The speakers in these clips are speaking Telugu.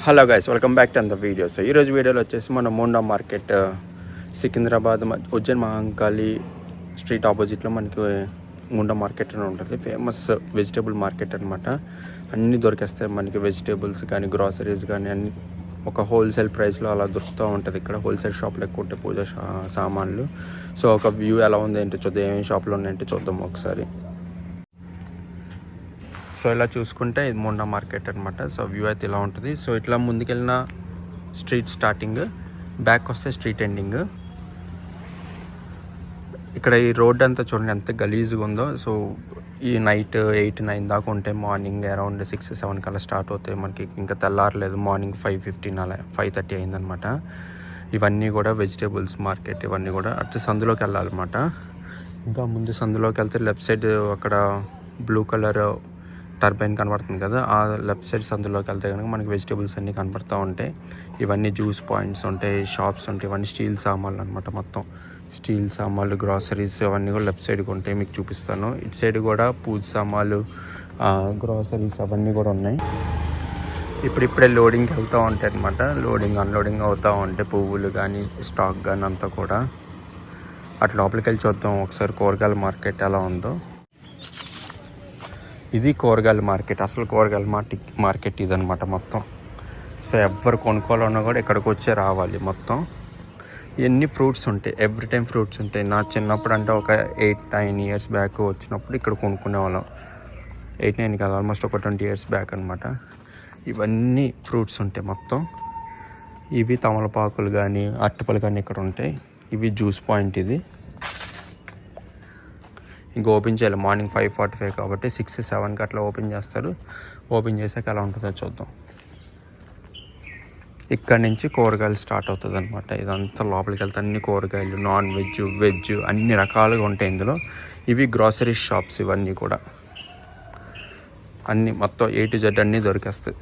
Hello guys, welcome back to the video. So ఈరోజు వీడియోలో వచ్చేసి మన మోండా మార్కెట్ సికింద్రాబాద్ ఉజ్జయిన్ మహంకాళి స్ట్రీట్ ఆపోజిట్లో మనకి మోండా మార్కెట్ అని ఉంటుంది. ఫేమస్ వెజిటేబుల్ మార్కెట్ అనమాట. అన్నీ దొరికేస్తాయి మనకి, వెజిటేబుల్స్ కానీ గ్రాసరీస్ కానీ అన్నీ ఒక హోల్సేల్ ప్రైస్లో అలా దొరుకుతూ ఉంటుంది. ఇక్కడ హోల్సేల్ షాప్లో ఎక్కువ ఉంటాయి పూజ సామాన్లు. సో ఒక వ్యూ ఎలా ఉంది ఏంటో చూద్దాం, ఏమేమి షాప్లో ఉన్నాయంటే చూద్దాం ఒకసారి. సో ఇలా చూసుకుంటే ఇది మోండా మార్కెట్ అనమాట. సో వ్యూ అయితే ఇలా ఉంటుంది. సో ఇట్లా ముందుకెళ్ళిన స్ట్రీట్ స్టార్టింగ్, బ్యాక్ వస్తే స్ట్రీట్ ఎండింగ్. ఇక్కడ ఈ రోడ్ అంతా చూడండి ఎంత గలీజ్గా ఉందో. సో ఈ నైట్ 8-9 దాకా ఉంటే మార్నింగ్ అరౌండ్ 6-7 కల్లా స్టార్ట్ అవుతాయి మనకి. ఇంకా తెల్లారలేదు, మార్నింగ్ 5:15 అలా 5:30 అయిందనమాట. ఇవన్నీ కూడా వెజిటేబుల్స్ మార్కెట్. ఇవన్నీ కూడా అటు సందులోకి వెళ్ళాలన్నమాట. ఇంకా ముందు సందులోకి వెళ్తే లెఫ్ట్ సైడ్ అక్కడ బ్లూ కలర్ టర్బైన్ కనబడుతుంది కదా, ఆ లెఫ్ట్ సైడ్ సందులోకి వెళ్తే కనుక మనకి వెజిటేబుల్స్ అన్నీ కనబడుతూ ఉంటాయి. ఇవన్నీ జ్యూస్ పాయింట్స్ ఉంటాయి, షాప్స్ ఉంటాయి. ఇవన్నీ స్టీల్ సామాన్లు అనమాట. మొత్తం స్టీల్ సామాన్లు, గ్రాసరీస్ అవన్నీ కూడా లెఫ్ట్ సైడ్కి ఉంటాయి, మీకు చూపిస్తాను. ఇటు సైడ్ కూడా పూజ సామాన్లు, గ్రాసరీస్ అవన్నీ కూడా ఉన్నాయి. ఇప్పుడిప్పుడే లోడింగ్కి వెళ్తూ ఉంటాయి అనమాట. లోడింగ్ అన్లోడింగ్ అవుతూ ఉంటాయి, పువ్వులు కానీ స్టాక్ కానీ అంతా కూడా. అటు లోపలికి వెళ్ళి చూద్దాం ఒకసారి కూరగాయల మార్కెట్ ఎలా ఉందో. ఇది కూరగాయల మార్కెట్, అసలు కూరగాయల మార్కెట్ ఇదనమాట మొత్తం. సో ఎవరు కొనుక్కోవాలన్నా కూడా ఇక్కడికి వచ్చే రావాలి మొత్తం. ఎన్ని ఫ్రూట్స్ ఉంటాయి, ఎవ్రీ టైం ఫ్రూట్స్ ఉంటాయి. నా చిన్నప్పుడు అంటే ఒక 8-9 ఇయర్స్ బ్యాక్ వచ్చినప్పుడు ఇక్కడ కొనుక్కునే వాళ్ళం. 8-9 కాదు, ఆల్మోస్ట్ ఒక 20 ఇయర్స్ బ్యాక్ అనమాట. ఇవన్నీ ఫ్రూట్స్ ఉంటాయి మొత్తం. ఇవి తమలపాకులు కానీ అరటిపళ్ళు కానీ ఇక్కడ ఉంటాయి. ఇవి జ్యూస్ పాయింట్. ఇది ఇంకా ఓపెన్ చేయాలి మార్నింగ్ 5:45 కాబట్టి 6-7కి అట్లా ఓపెన్ చేస్తారు. ఓపెన్ చేసాక ఎలా ఉంటుందో చూద్దాం. ఇక్కడ నుంచి కూరగాయలు స్టార్ట్ అవుతుంది అనమాట. ఇదంతా లోపలికి వెళ్తే అన్ని కూరగాయలు, నాన్ వెజ్, వెజ్ అన్ని రకాలుగా ఉంటాయి ఇందులో. ఇవి గ్రాసరీ షాప్స్ ఇవన్నీ కూడా. అన్నీ మొత్తం A to Z అన్నీ దొరికేస్తాయి.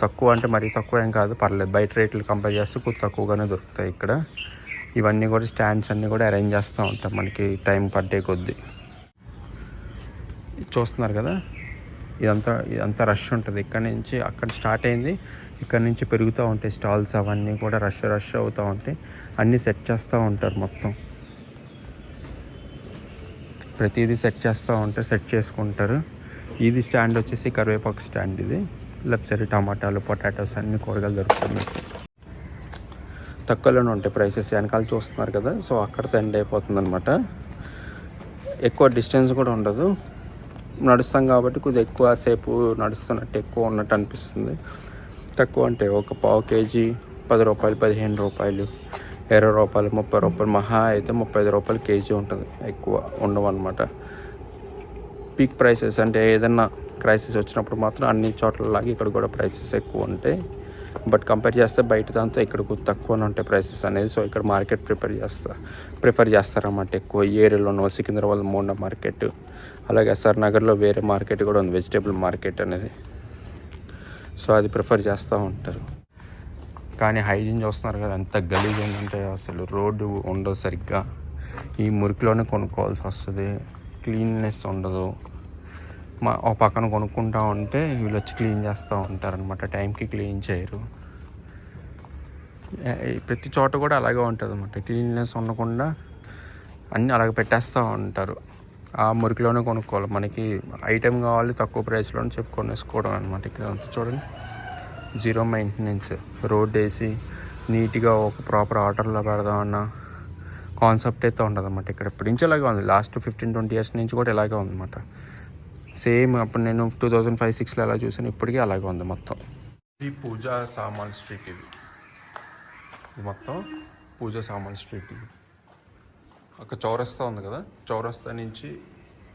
తక్కువ అంటే మరీ తక్కువ ఏం కాదు, పర్లేదు. బయట రేట్లు కంపేర్ చేస్తే కొద్ది తక్కువగానే దొరుకుతాయి ఇక్కడ. ఇవన్నీ కూడా స్టాండ్స్ అన్నీ కూడా అరేంజ్ చేస్తూ ఉంటాం మనకి టైం పట్టే కొద్దీ. చూస్తున్నారు కదా, ఇదంతా రష్ ఉంటుంది. ఇక్కడ నుంచి అక్కడ స్టార్ట్ అయింది, ఇక్కడ నుంచి పెరుగుతూ ఉంటాయి స్టాల్స్. అవన్నీ కూడా రష్ అవుతూ ఉంటాయి. అన్నీ సెట్ చేస్తూ ఉంటారు మొత్తం. ప్రతిదీ సెట్ చేస్తూ ఉంటారు, సెట్ చేసుకుంటారు. ఇది స్టాండ్ వచ్చేసి కరివేపాకు స్టాండ్. ఇది లెఫ్ట్ సైడ్ టమాటాలు, పొటాటోస్ అన్ని కూరగాయలు దొరుకుతాయి. తక్కువలోనే ఉంటాయి ప్రైసెస్. వెనకాల చూస్తున్నారు కదా, సో అక్కడితో ఎండ్ అయిపోతుంది అనమాట. ఎక్కువ డిస్టెన్స్ కూడా ఉండదు, నడుస్తాం కాబట్టి కొద్దిగా ఎక్కువ సేపు నడుస్తున్నట్టు ఎక్కువ ఉన్నట్టు అనిపిస్తుంది. తక్కువ అంటే ఒక పావు కేజీ 10 రూపాయలు, 15 రూపాయలు, 20 రూపాయలు, 30 రూపాయలు, మహా అయితే 35 రూపాయలు కేజీ ఉంటుంది. ఎక్కువ ఉండవు అనమాట. పీక్ ప్రైసెస్ అంటే ఏదన్నా క్రైసిస్ వచ్చినప్పుడు మాత్రం అన్ని చోట్లలాగా ఇక్కడ కూడా ప్రైసెస్ ఎక్కువ ఉంటాయి. బట్ కంపేర్ చేస్తే బయట దాంతో ఇక్కడ తక్కువనే ఉంటాయి ప్రైసెస్ అనేది. సో ఇక్కడ మార్కెట్ ప్రిఫర్ చేస్తారన్నమాట ఎక్కువ. ఈ ఏరియాలోనూ సికింద్రాబాద్ మోండా మార్కెట్, అలాగే SR నగర్లో వేరే మార్కెట్ కూడా ఉంది, వెజిటేబుల్ మార్కెట్ అనేది. సో అది ప్రిఫర్ చేస్తూ ఉంటారు. కానీ హైజీన్ చూస్తున్నారు కదా ఎంత గలీజ్ ఉందంటే, అసలు రోడ్డు ఉండదు సరిగ్గా. ఈ మురికిలోనే కొనుక్కోవాల్సి వస్తుంది, క్లీన్నెస్ ఉండదు. ఒక పక్కన కొనుక్కుంటా ఉంటే వీళ్ళు వచ్చి క్లీన్ చేస్తూ ఉంటారనమాట. టైంకి క్లీన్ చేయరు. ప్రతి చోట కూడా అలాగే ఉంటుంది అనమాట. క్లీన్నెస్ ఉండకుండా అన్నీ అలాగే పెట్టేస్తూ ఉంటారు. ఆ మురికిలోనే కొనుక్కోవాలి. మనకి ఐటెం కావాలి తక్కువ ప్రైస్లో కొనేసుకోవడం అనమాట. ఇక్కడ అంతా చూడండి, జీరో మెయింటెనెన్స్. రోడ్ వేసి నీట్గా ఒక ప్రాపర్ ఆర్డర్లో పెడదామన్న కాన్సెప్ట్ అయితే ఉండదు అనమాట. ఇక్కడ ఇప్పటి నుంచి ఇలాగే ఉంది, లాస్ట్ 15-20 ఇయర్స్ నుంచి కూడా ఇలాగే ఉందన్నమాట. సేమ్ అప్పుడు నేను 2005-06లో ఎలా చూసాను, ఇప్పటికీ అలాగే ఉంది మొత్తం. ఇది పూజా సామాన్ స్ట్రీట్. ఇది మొత్తం పూజా సామాన్ స్ట్రీట్. ఇది అక్కడ చౌరస్తా ఉంది కదా, చౌరస్తా నుంచి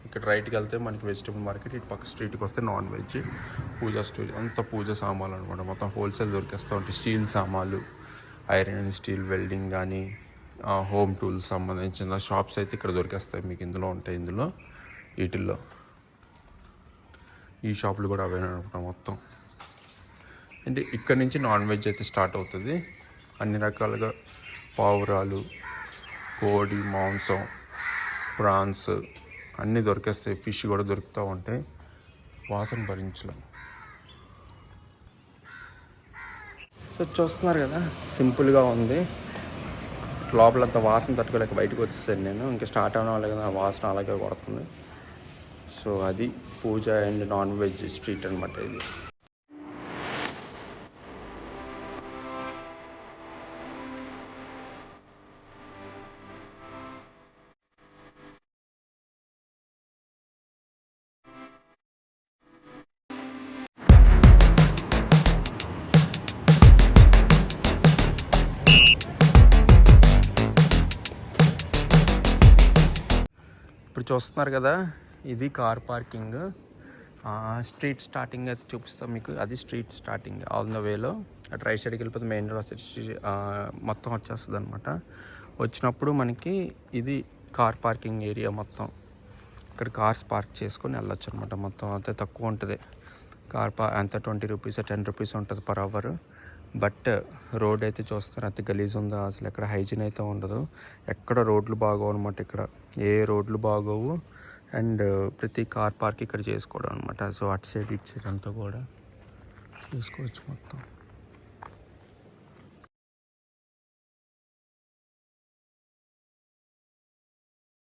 ఇక్కడ రైట్కి వెళ్తే మనకి వెజిటేబుల్ మార్కెట్. ఇటు పక్క స్ట్రీట్కి వస్తే నాన్ వెజ్, పూజా స్టోరీ అంతా పూజా సామాన్లు అనమాట. మొత్తం హోల్సేల్ దొరికేస్తూ ఉంటాయి. స్టీల్ సామాన్లు, ఐరన్ అండ్ స్టీల్, వెల్డింగ్ కానీ హోమ్ టూల్స్ సంబంధించిన షాప్స్ అయితే ఇక్కడ దొరికేస్తాయి మీకు. ఇందులో ఉంటాయి, ఇందులో వీటిల్లో ఈ షాపులు కూడా అవే అనమాట మొత్తం. అంటే ఇక్కడ నుంచి నాన్ వెజ్ అయితే స్టార్ట్ అవుతుంది. అన్ని రకాలుగా పావురాలు, కోడి మాంసం, ప్రాన్స్ అన్నీ దొరికేస్తాయి. ఫిష్ కూడా దొరుకుతూ ఉంటాయి. వాసన భరించలేం. సో చూస్తున్నారు కదా, సింపుల్గా ఉంది. లోపలంతా వాసన తట్టుకోలేక బయటకు వచ్చేసాను నేను. ఇంకా స్టార్ట్ అవ్వడం లేదు, ఆ వాసన అలాగే కొడుతుంది. సో అది పూజ అండ్ నాన్ వెజ్ స్ట్రీట్ అనమాట ఇది. ఇప్పుడు చూస్తున్నారు కదా, ఇది కార్ పార్కింగ్. స్ట్రీట్ స్టార్టింగ్ అయితే చూపిస్తాం మీకు. అది స్ట్రీట్ స్టార్టింగ్ ఆన్ ద వేలో. అటు రైట్ సైడ్కి వెళ్ళిపోతే మెయిన్ రోడ్ వచ్చేసి మొత్తం వచ్చేస్తుంది అనమాట. వచ్చినప్పుడు మనకి ఇది కార్ పార్కింగ్ ఏరియా మొత్తం. ఇక్కడ కార్స్ పార్క్ చేసుకొని వెళ్ళొచ్చు అనమాట. మొత్తం అయితే తక్కువ ఉంటుంది. అంత 20 రూపీస్ 10 రూపీస్ ఉంటుంది పర్ అవర్. బట్ రోడ్ అయితే చూస్తారు అంత గలీజ్ ఉందా, అసలు ఎక్కడ హైజీన్ అయితే ఉండదు. ఎక్కడ రోడ్లు బాగోవు అనమాట. ఇక్కడ ఏ రోడ్లు బాగోవు. అండ్ ప్రతి కార్ పార్క్ ఇక్కడ చేసుకోవడం అనమాట. సో అటు సైడ్ ఇటు సైడ్ అంతా కూడా చేసుకోవచ్చు మొత్తం.